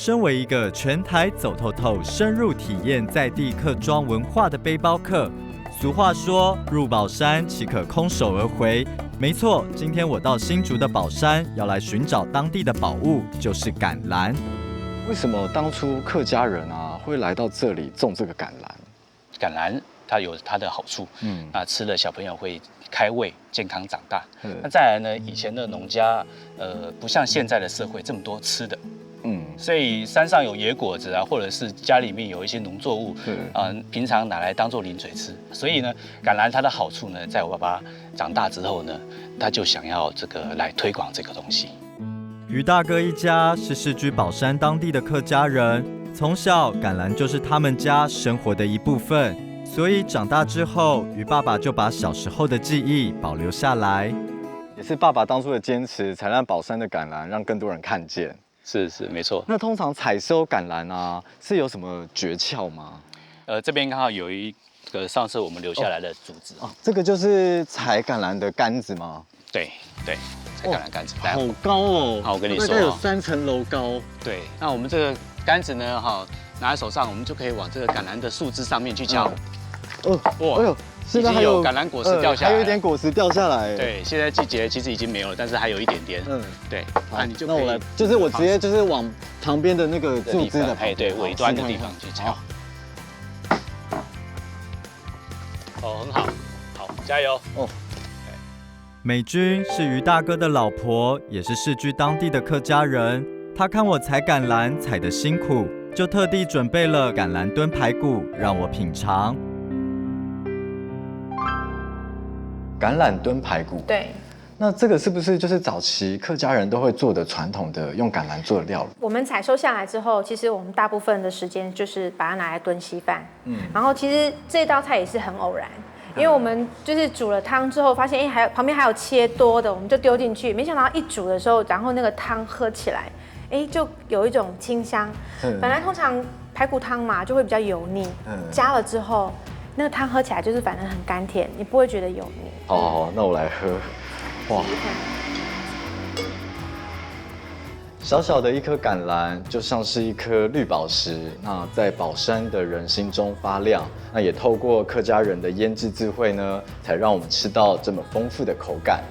身为一个全台走透透、深入体验在地客庄文化的背包客，俗话说入宝山岂可空手而回？没错，今天我到新竹的宝山，要来寻找当地的宝物，就是橄榄。为什么当初客家人会来到这里种这个橄榄？橄榄它有它的好处，那吃了小朋友会开胃、健康长大。那再来呢，以前的农家，不像现在的社会这么多吃的，所以山上有野果子或者是家里面有一些农作物，平常拿来当做零嘴吃。所以呢，橄榄它的好处呢，在我爸爸长大之后呢，他就想要这个来推广这个东西。于大哥一家是世居宝山当地的客家人，从小橄榄就是他们家生活的一部分，所以长大之后，于爸爸就把小时候的记忆保留下来。也是爸爸当初的坚持，才让宝山的橄榄让更多人看见。是没错。那通常采收橄榄是有什么诀窍吗？这边刚好有一个上次我们留下来的组织。这个就是采橄榄的杆子吗？对，采橄榄杆子。好高哦！好，我跟你说，大概有3层楼高。对，那我们这个杆子呢，拿在手上，我们就可以往这个橄榄的树枝上面去敲。已经有橄榄果实掉下来，还有一点果实掉下来。对，现在季节其实已经没有了，但是还有一点点。对，那你就可以。那我来，就是我直接就是往旁边的那个树枝的对，尾端的地方去敲。很好，加油。美君是于大哥的老婆，也是世居当地的客家人。她看我采橄榄采得辛苦，就特地准备了橄榄炖排骨让我品尝。橄榄炖排骨，对。那这个是不是就是早期客家人都会做的传统的用橄榄做的料理？我们采收下来之后，其实我们大部分的时间就是把它拿来炖稀饭。然后其实这道菜也是很偶然，因为我们就是煮了汤之后，发现旁边还有切多的，我们就丢进去，没想到一煮的时候，然后那个汤喝起来，就有一种清香。本来通常排骨汤嘛就会比较油腻，加了之后，那个汤喝起来就是反正很甘甜，你不会觉得油腻。那我来喝。哇！小小的一颗橄榄，就像是一颗绿宝石，那在宝山的人心中发亮。那也透过客家人的腌制智慧呢，才让我们吃到这么丰富的口感。